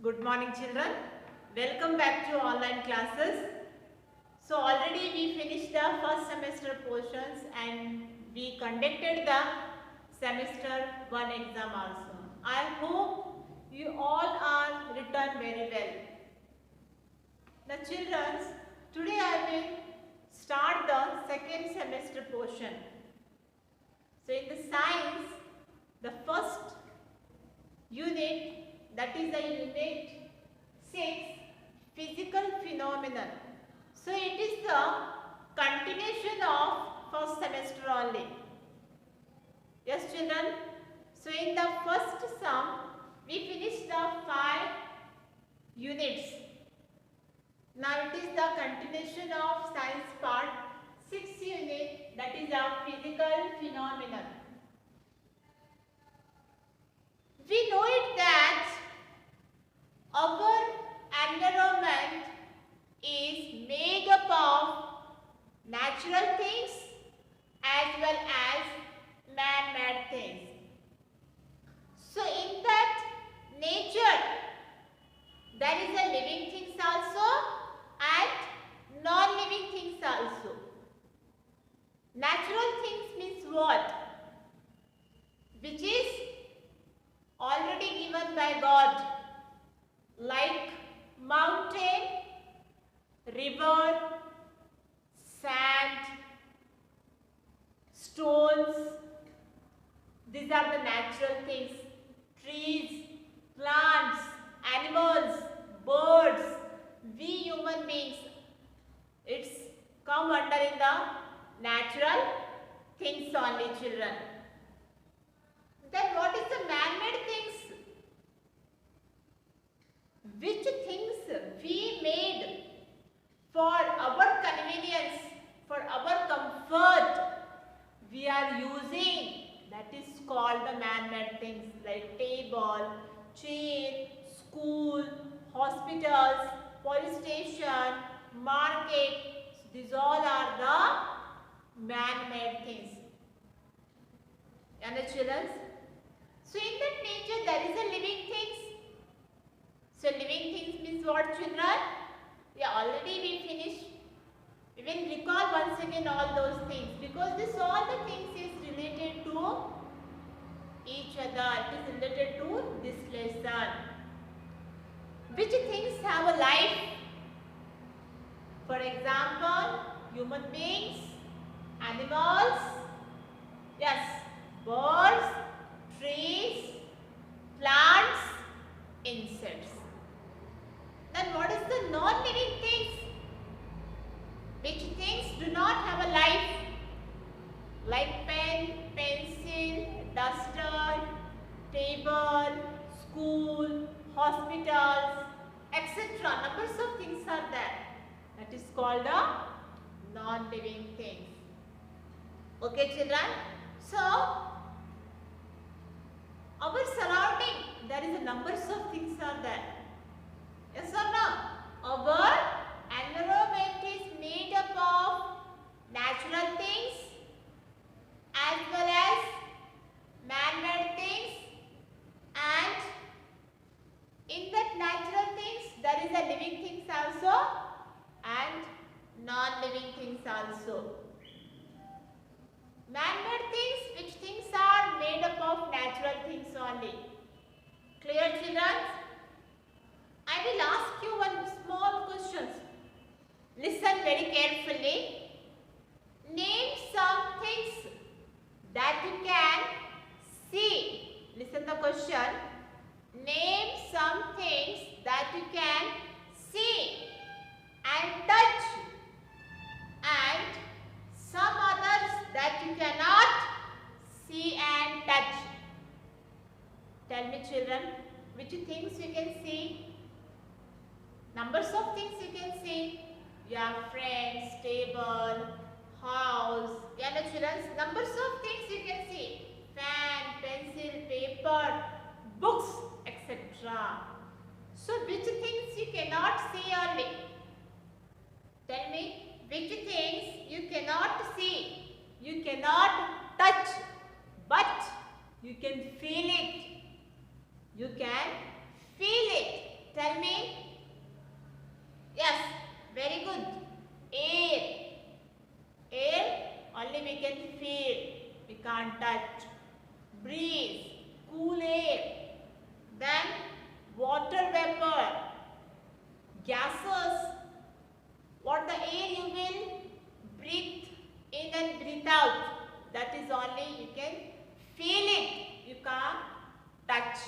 Good morning children. Welcome back to online classes. So already we finished the first semester portions and we conducted the semester 1 exam also. I hope you all are written very well. Now children, today I will start the second semester portion. So in the science, the first unit, that is the unit 6, physical phenomenon. So it is the continuation of first semester only. Yes children. So in the first sum we finished the 5 units. Now it is the continuation of science part 6th unit, that is the physical phenomenon. We know it that our environment is made up of natural things as well as man-made things. So in that nature there is a living things also and non-living things also. Natural things means what? Which is already given by God, like mountain, river, sand, stones. These are the natural things. Trees, plants, animals, birds, we human beings. It's come under in the natural things only, children. Then what is the man-made things? Which things we made for our convenience, for our comfort, we are using, that is called the man-made things, like table, chair, school, hospitals, police station, market. These all are the man-made things. Understand, children? So in that nature there is a living things. So living things means what, children? Yeah, already we finished. We will recall once again all those things because this all the things is related to each other. It is related to this lesson. Which things have a life? For example, human beings, animals, yes, birds, trees, plants, insects. Then what is the non-living things? Which things do not have a life? Like pen, pencil, duster, table, school, hospitals, etc. Numbers of things are there. That is called a non-living things. Okay children? So, our surrounding, there is a numbers of things are there. Yes or no? Our environment is made up of natural things as well as man-made things, and in that natural things there is a living things also and non-living things also. Man-made things, which things are made up of natural things only. Clear children? I will ask you one small question. Listen very carefully. Name some things that you can see. Listen the question. Name some things that you can see and touch, and some others that you cannot see and touch. Tell me children, which things you can see? Numbers of things you can see. You have friends, table, house. Yeah, no, children. Numbers of things you can see. Fan, pencil, paper, books, etc. So which things you cannot see only? Tell me, which things you cannot see, you cannot touch, but you can feel it. You can feel it. Tell me. Yes, very good. Air. Air only we can feel, we can't touch. Breeze, cool air. Then water vapor, gases. What the air you will breathe in and breathe out. That is only you can feel it, you can't touch.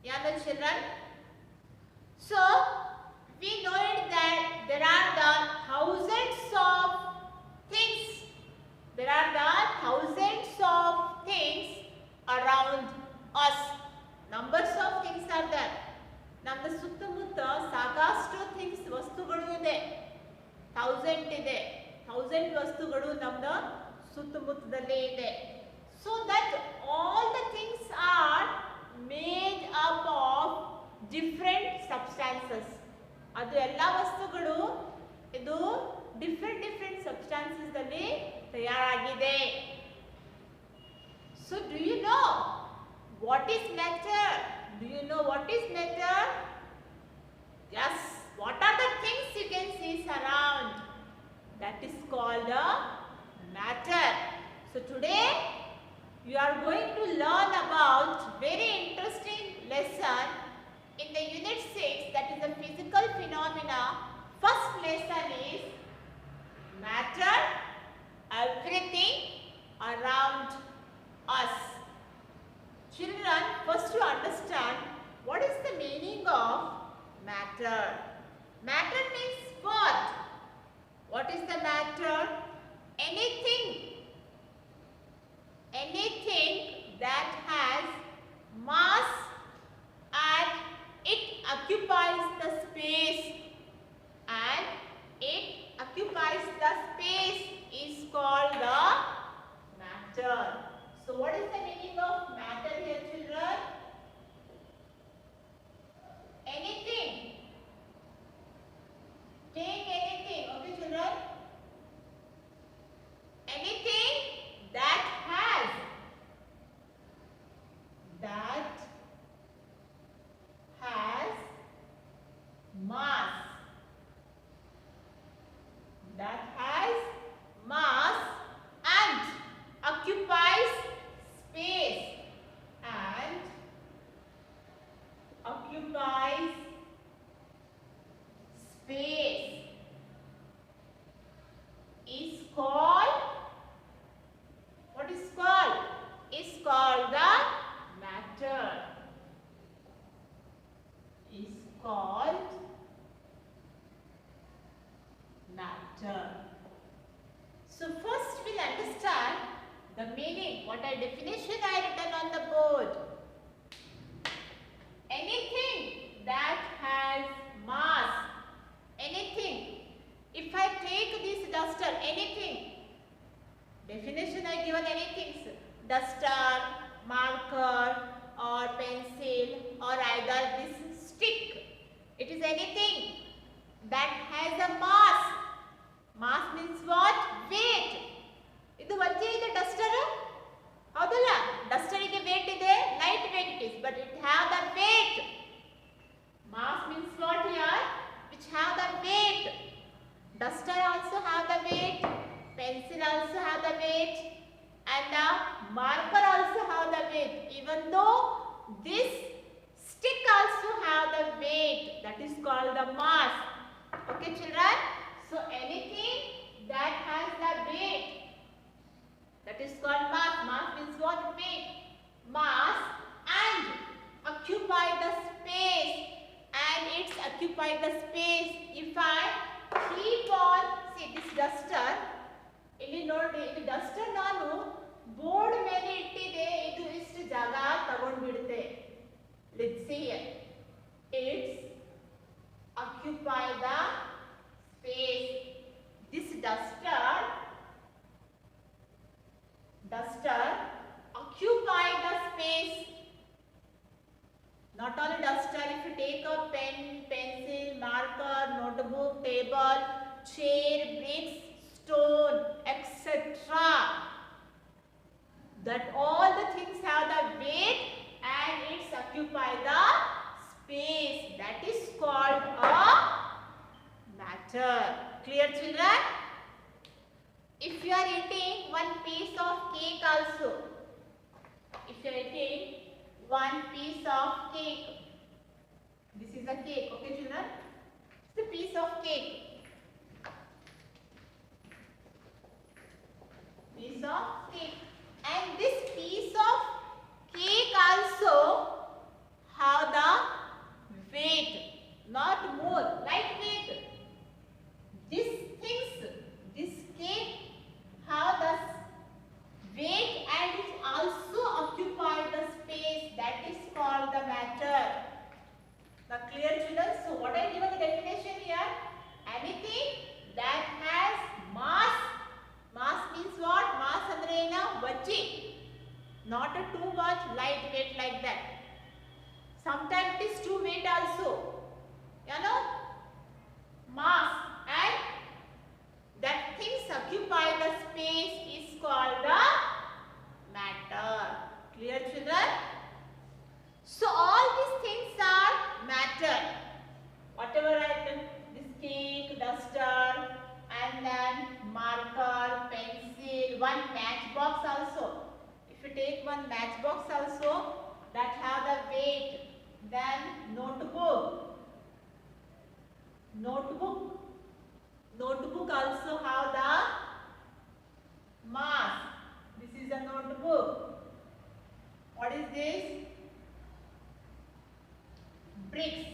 Yeah, the children. So we know it that there are the thousands of things. There are the thousands of things around us. Numbers of things are there. ನಮ್ಮ ಸುತ್ತಮುತ್ತ ಸಾಕಷ್ಟು things ವಸ್ತುಗಳು ಇದೆ. 1000 ಇದೆ. 1000 ವಸ್ತುಗಳು ನಮ್ಮ ಸುತ್ತಮುತ್ತದಲ್ಲೇ ಇದೆ. So that all the things are made up of different substances. ಅದು ಎಲ್ಲ ವಸ್ತುಗಳು ಇದು different substances ಅಲ್ಲಿ ತಯಾರಾಗಿದೆ. So do you know what is matter? Do you know what is matter? Yes. What are the things you can see around? That is called matter. So today you are going to learn about very interesting lesson in the unit 6, that is the physical phenomena. First lesson is matter, everything around us. Children, first to understand what is the meaning of matter. Matter means what? What is the matter? Anything that has mass and it occupies the space, and it occupies the space is called the matter. So what is the meaning of matter here, children? Anything. Take anything. Okay, children? Anything that has mass. That has mass and occupies space. And occupies space is called, what is called? Is called the matter. Is called matter. So first we'll understand the meaning. What a definition I written on the board. Anything that has mass. Anything. If I take this duster, anything. Definition I given anything. Duster, marker or pencil or either this stick. It is anything that has a mass. Mass means what? Weight. ಇದು ವಜ್ಜೆ ಇದೆ duster ಹೌದಲ್ಲ ಡಸ್ಟರಿಗೆ weight ಇದೆ light weight it is but it have the weight mass means what here which have the weight duster also have the weight pencil also have the weight and the marker also have the weight even though this stick also have the weight that is called the mass. Okay children, so anything that has the weight that is called mass. Mass means what? Weight. Mass and occupy the space and it's occupy the space. If I keep on see this duster ಇಲ್ಲಿ ನೋಡಿ ಈ Duster ನಾನು board ಮೇಲೆ ಇಟ್ಟಿದೆ ಇದು ಇಷ್ಟು ಜಾಗ ತಗೊಂಡ್ಬಿಡುತ್ತೆ. Let's see here. It's occupy the space. This duster occupy the space. Not only duster, if you take a pen, pencil, marker, notebook, table, chair, bricks, stone, etc. That all the things have the weight and it's occupy the space. That is matter. Clear, children? If you are eating one piece of cake also, if you are eating one piece of cake, this is a cake, okay children? It's a piece of cake. Piece of cake. And this piece of cake also have the weight, not more, lightweight. These things, this cake have the weight and it also occupy the space, that is called the matter. The clear children? So what I given the definition here? Anything that has mass. Mass means what? Mass andre ena vajji. Not a too much lightweight like that. Sometimes it is too weight also. You know? Mass and that things occupy the space is called the matter. Clear children? So all these things are matter. Whatever item, this cake, duster, and then marker, pencil, one matchbox also. If you take one matchbox also, that have the weight. Then notebook. Notebook also have the mass. This is a notebook. What is this? Bricks.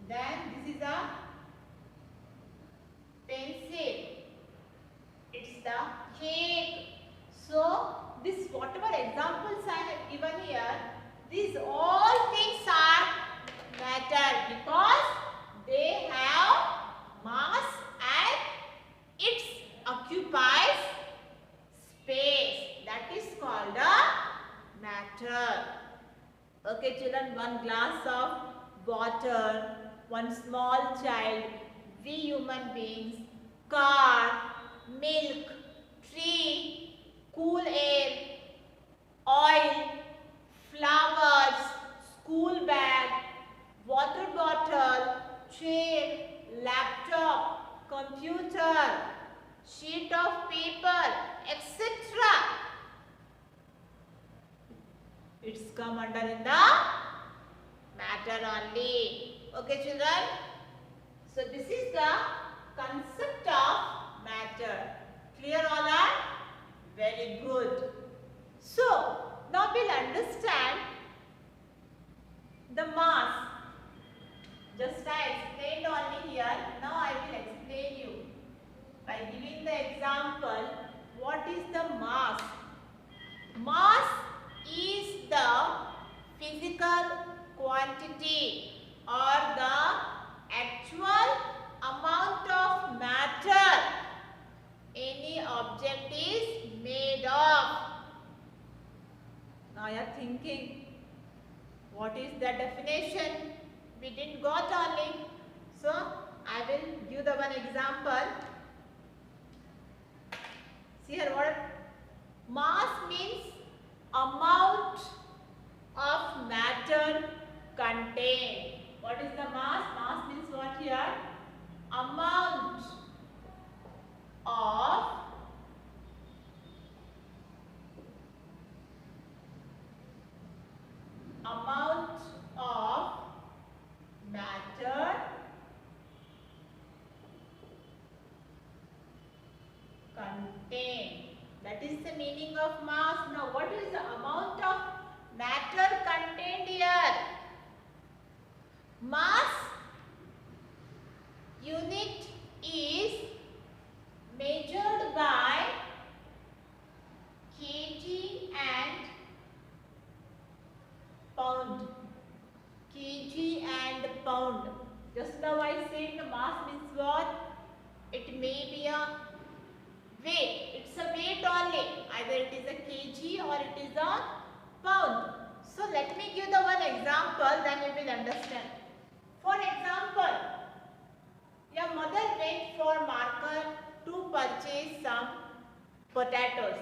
Then this is a pencil. It's the cake. So this whatever examples I have given here, these all things are matter because they have mass and it occupies space. That is called a matter. Okay children, one glass of water, one small child, we human beings, car, milk, tree, cool air, oil, flowers, school bag, water bottle, chair, laptop, computer, sheet of paper, etc. It's come under in the matter only. Okay children? So this is the concept of matter. Clear all are? Very good. So now we'll understand the mass. Just I explained only here. Now I will explain you by giving the example. What is the mass? Mass is the physical quantity or the actual amount of matter any object is made of. Now you are thinking, what is the definition? We didn't got only. So I will give the one example. See here what mass means amount of matter contained. What is the mass? Mass means what here? Amount of matter contained. That is the meaning of mass. Now what is the amount of matter contained here? Mass unit is measured by kg and pound. Kg and pound. Just now I said the mass means what? It may be a weight. It's a weight only. Either it is a kg or it is a pound. So let me give the one example, then you will understand. For example, your mother went for market to purchase some potatoes.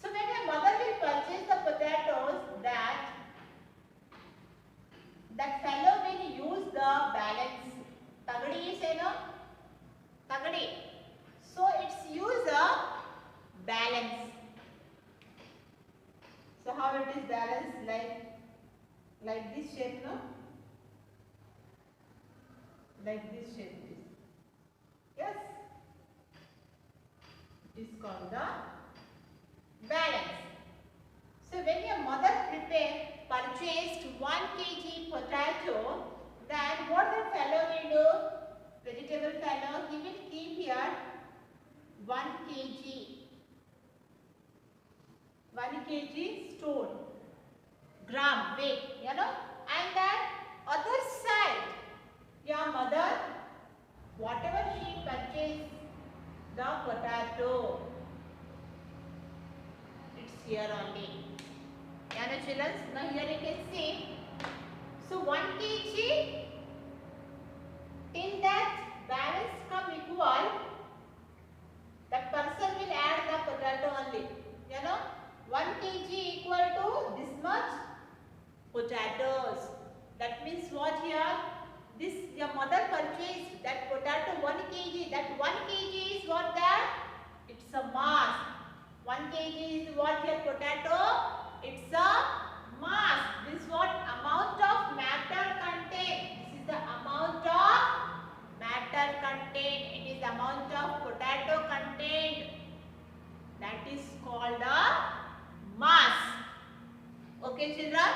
So when your mother will purchase the potatoes, that fellow will use the So how it is balanced, like this shape, no? Like this shape it is. Yes? It is called the balance. So when your mother purchased 1 kg potato, then what the fellow will do? Vegetable fellow, he will keep here 1 kg stone, gram weight, you know, and that other side, your mother, whatever she purchased the potato, it's here only. You know, children, now here you can see. So 1 kg, till that balance come equal, that person will add the potato only. You know, 1 kg equal to this much potatoes. That means what here? This your mother purchased that potato 1 kg. That 1 kg is what that? It's a mass. 1 kg is what here potato? It's a mass. This is what amount of matter contained. This is the amount of matter contained. It is amount of potato contained. That is called a mass. Okay, children.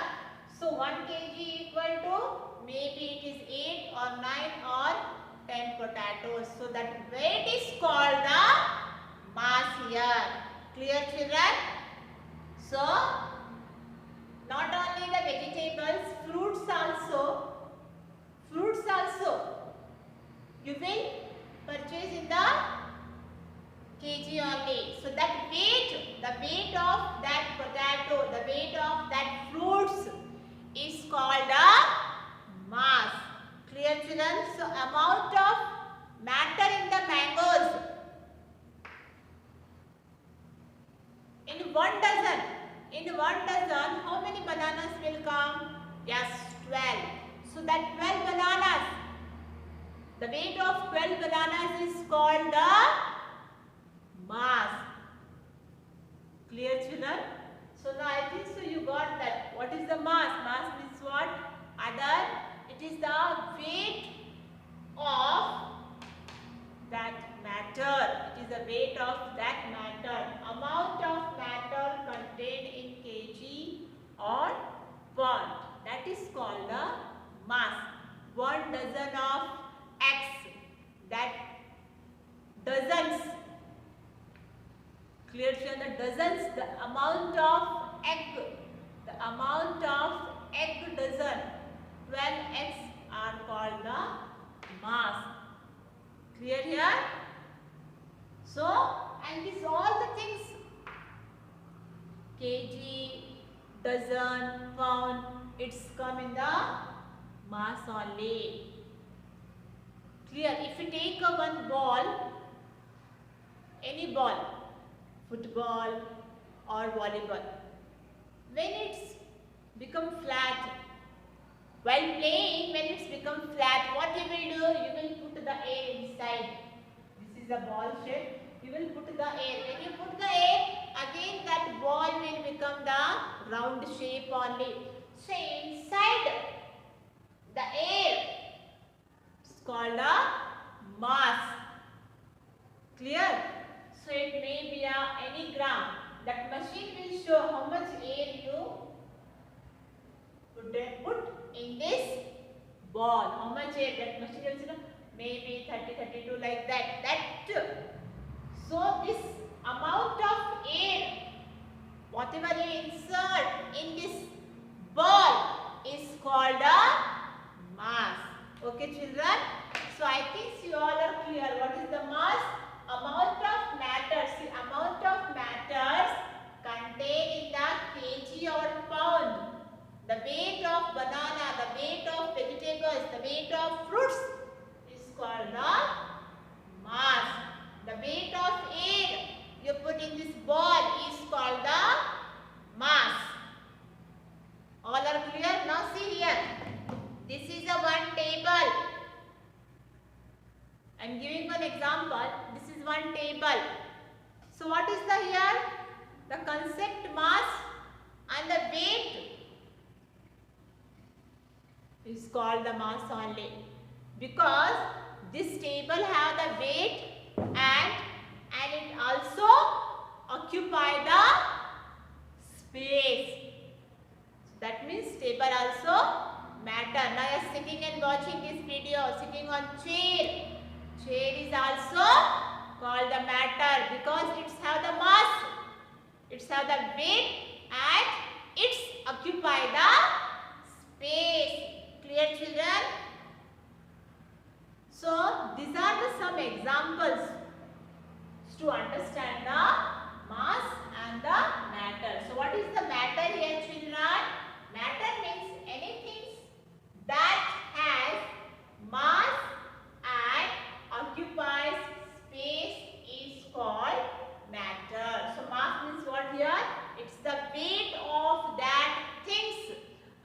So 1 kg equal to maybe it is 8 or 9 or 10 potatoes. So that weight is called the mass here. Clear, children? So not only the vegetables, fruits also you will purchase in the kg only. So that weight, the weight of that potato, the weight of that fruits is called a mass. Clear, children? So amount of matter in the mangoes. In 1 dozen, how many bananas will come? Yes, 12. So that 12 bananas, the weight of 12 bananas is called the mass. Clear, children? So now I think so you got that. What is the mass? Mass means what? Other, it is the weight of that matter. It is the weight of that matter. Amount of matter contained in kg or pound. That is called the mass. 1 dozen of eggs. That dozens. Clear, children? The dozens, the amount of egg. The amount of egg dozen. 12 eggs are called the mass. Clear here? So, and these all the things, kg, dozen, pound, it's come in the mass only. Clear? If you take a one ball, any ball, football or volleyball, when it's become flat, while playing, when it's become flat, what you will do? You will put the air inside. This is the ball shape. You will put the air. When you put the air, again that ball will become the round shape only. So inside the air, it's called a mass. Clear? So it may be any gram. That machine will show how much air you put in this ball. How much air that machine will show? Maybe 30, 32 like that. So this amount of air, whatever you insert in this ball is called a mass. Okay, children? So I think you all are clear. What is the mass? Amount of matter. See, amount of matters contained in the kg or pound. The weight of banana, the weight of vegetables, the weight of fruits is called the mass. The weight of air you put in this ball is called the mass. All are clear? Now see here. This is a one table. I am giving one example. This is one table. So what is the here? is called the mass only, because this table have the weight and it also occupy the space. That means table also matter. Now you are sitting and watching this video, sitting on chair. Chair is also called the matter because it's have the mass, it's have the weight and it's occupy the space. Clear, children? So these are the some examples to understand the mass and the matter. So what is the matter here, children? Matter means anything that has mass and occupies space is called matter. So mass means what here? It's the weight of that things.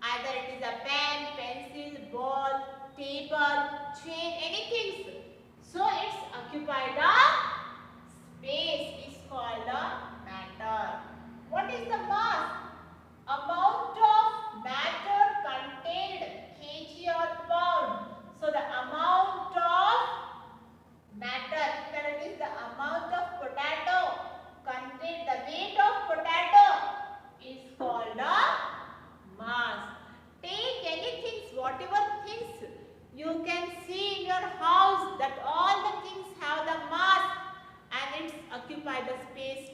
Either it is a pen, pencil, ball, table, chain, anything. So it's occupy the space is called the matter. What is the mass? Amount of matter contained, kg or pound. So the amount of matter, that is the amount of potato contained, the weight of potato is called the mass. Take anything, whatever things you can see in your house, that all the things have the mass and it's occupy the space.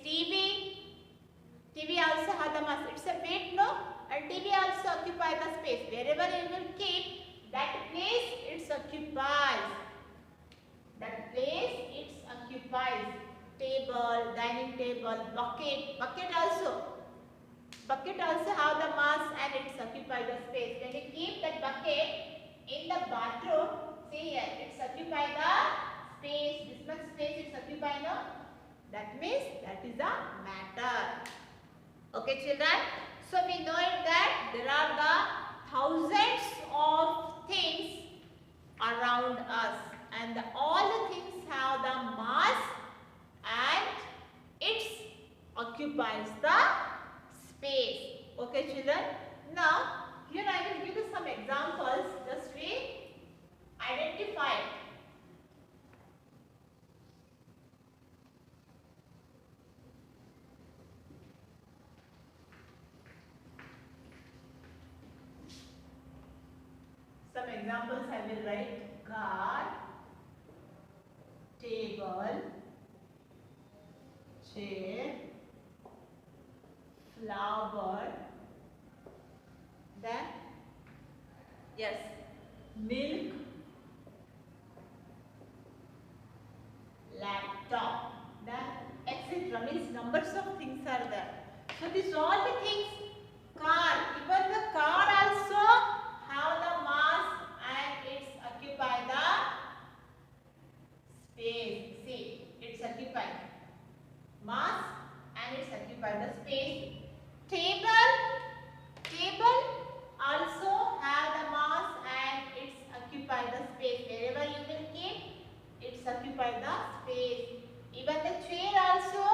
TV also have the mass. It's a weight, no? And TV also occupy the space. Wherever you will keep, that place it occupies. That place it occupies. Table, dining table, bucket also. Bucket also have the mass and it's occupy the space. When you keep that bucket in the bathroom, see here, it's occupy the space. This much space it's occupy, no? That means that is a matter. Okay, children. So we know it that there are the thousands of things around us, and all the things have the mass and it occupies the space. Okay, children. Now here I will give you some examples. Just we identify. Some examples I will write: car, table, chair, flower, then yes, milk, laptop, then etc. Means numbers of things are there. So these all the things. Car, even the car also have the mass and it's occupy the space. See, it's occupy mass and it's occupy the space. Table also have the mass and it's occupy the space. Wherever you will keep, it's occupy the space. Even the chair also.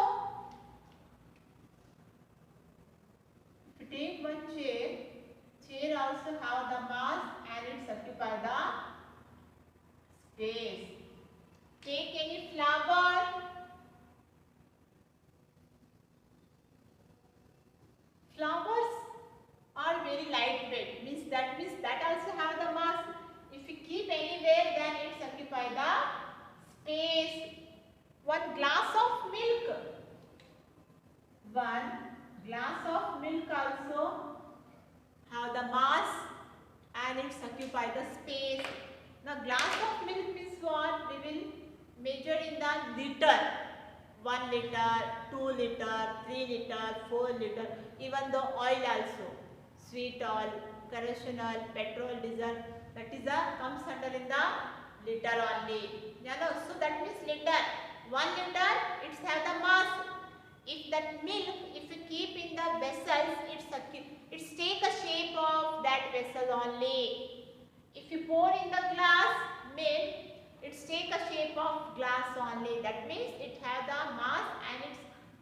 If you take one chair also have the mass and it's occupy the space. Take any flower. Flowers are very lightweight. Means that also have the mass. If you keep anywhere, then it's occupy the space. One glass of milk. One glass of milk also have the mass and it's occupy the space. Now glass of milk means what? We will measure in the liter. 1 liter, 2 liter, 3 liter, 4 liter. Even the oil also. Sweet oil, kerosene oil, petrol, diesel. That is comes under in the liter only. You know, so that means liter. 1 liter, it's have the mass. If that milk, if you keep in the vessels, it's take a shape of that vessel only. If you pour in the glass milk, it's take a shape of glass only. That means it have the mass and it's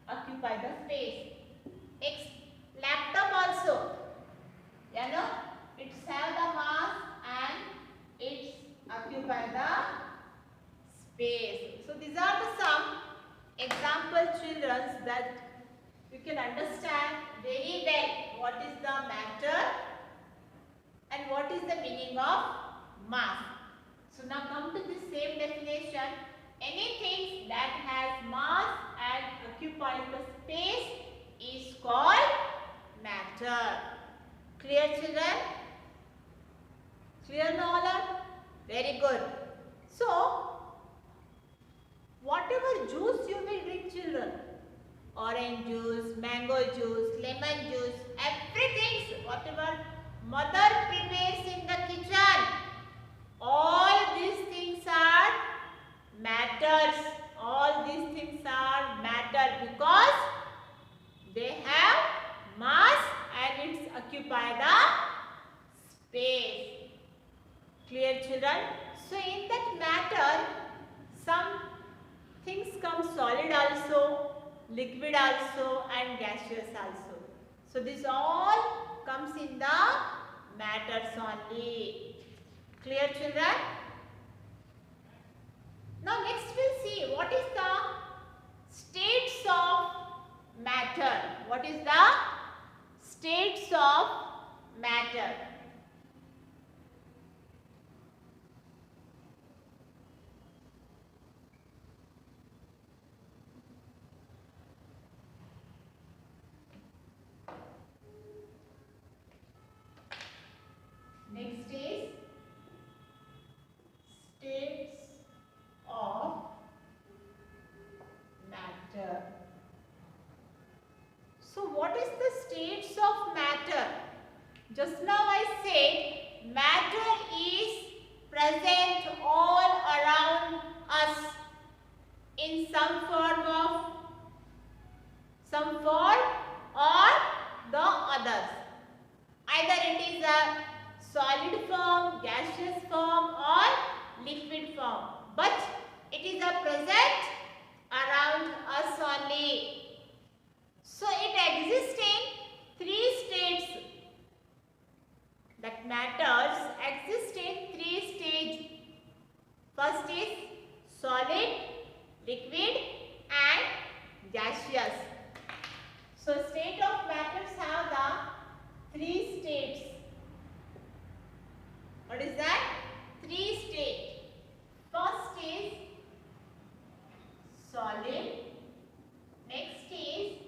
occupy the space. Laptop also, you know, it's have the mass very well what is the matter and what is the meaning of mass. So now come to this same definition. Anything that has mass and occupies the space is called matter. Clear, children? Clear now all? Very good. So, whatever juice you will drink, children, orange juice, mango juice, lemon juice, everything, whatever mother prepares in the kitchen, all these things are matters. All these things are matter because they have mass and it's occupy the space. Clear, children? So in that matter, some things come solid also, liquid also and gaseous also. So this all comes in the matters only. Clear, children? Now next we'll see what is the states of matter. What is the states of matter? Next is states of matter. So what is the states of matter? Just now I said matter is present all around us in some form or the others. Either it is a solid form, gaseous form or liquid form. But it is a present around us only. So it exists in 3 states. That matters exist in 3 stages. First is solid, liquid and gaseous. So state of matters have the 3 states. What is that? 3 states. First is solid. Next is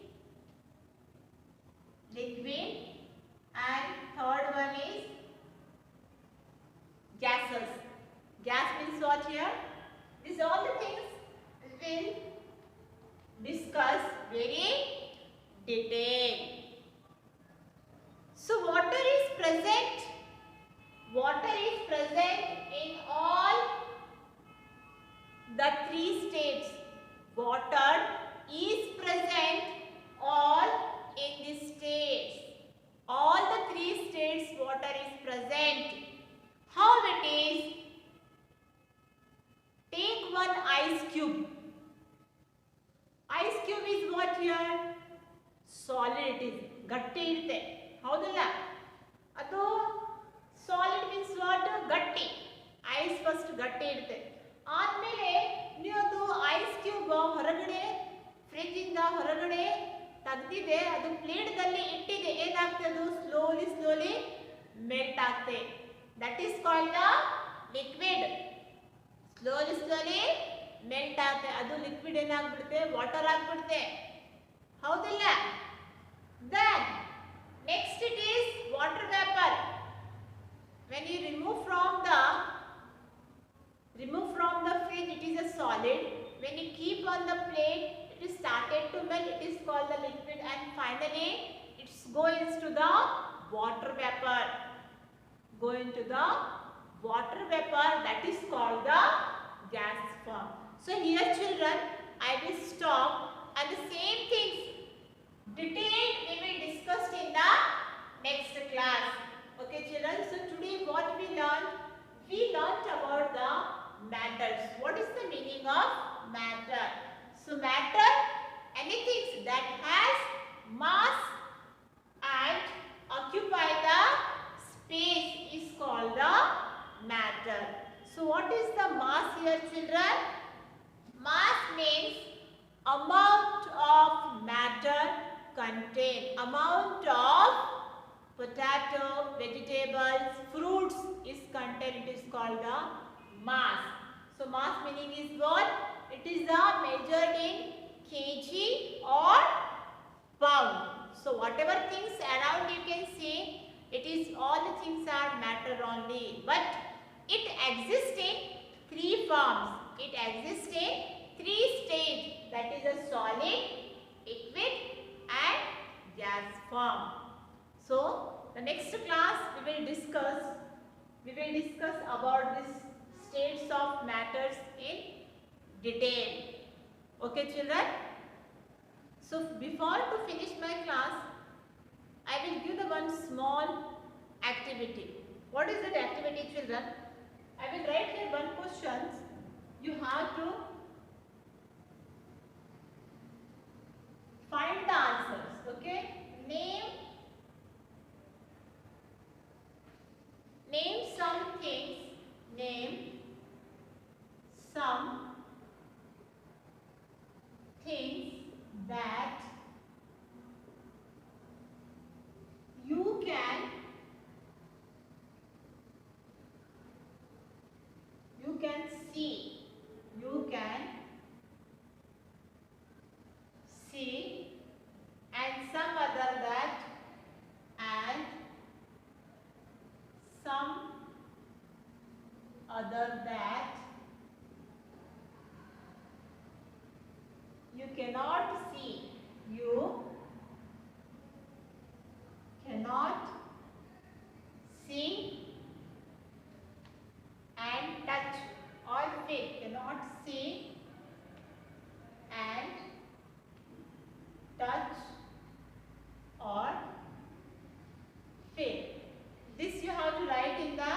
liquid. And third one is gases. Gas means what here? These all the things we will discuss very detailed. So water is present. Water is present in all the 3 states. Water is present all in these states. All the 3 states water is present. How it is? Take one ice cube. Ice cube is what here? Solid it is. Gatti irte. Haudalla? Ado solid means what? Gatti. Ice first gatti irte. ಆದ್ಮೇಲೆ ನೀವು ಅದು ice cube ಹೊರಗಡೆ fridge ಇಂದ ಹೊರಗಡೆ ತೆಗೆದಿದೆ, ಅದು ಪ್ಲೇಟ್ದಲ್ಲಿ ಇಟ್ಟಿದೆ, ಏನಾಗ್ತದೆ ಅದು ಸ್ಲೋಲಿ ಮೆಲ್ಟ್ ಆಗ್ತದೆ. That is called the liquid. Slowly melt ಆಗ್ತದೆ. ಅದು ಲಿಕ್ವಿಡ್ ಏನಾಗ್ಬಿಡುತ್ತೆ? ವಾಟರ್ ಆಗ್ಬಿಡುತ್ತೆ. ಹೌದಿಲ್ಲ? Then next it is water vapour. When you remove from the fridge, it is a solid. When you keep on the plate, it is started to melt. It is called the liquid, and finally it goes to the water vapor. Go into the water vapor, that is called the gas form. So here, children, I will stop, and the same things detailed we will discuss in the next class. Okay, children. So today what we learned? We learnt about the matters. What is the meaning of matter? So matter, anything that has mass and occupy the space is called the matter. So what is the mass here, children? Mass means amount of matter contain. Amount of potato, vegetables, fruits is contained. It is called the mass. So mass meaning is what? It is measured in kg or pound. So whatever things around you can see, it is all the things are matter only. But it exists in three forms. It exists in three stages. That is a solid, liquid and gas form. So the next class we will discuss about these states of matters in detail. Okay children? So before to finish my class, I will give the one small activity. What is that activity children? I will write here one question. You have to find the answers. Okay? Name some things. Name some things that you can see. You can see and some other that and some other that you cannot see. You cannot see and touch or feel. Cannot see and touch or feel. This you have to write in the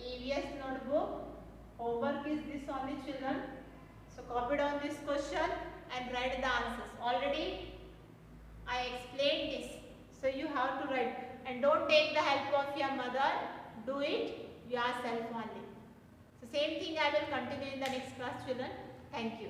EVS notebook. Homework is this only children. So copy down this question and write the answers. Already I explained this. So you have to write and don't take the help of your mother. Do it yourself only. So same thing I will continue in the next class children. Thank you.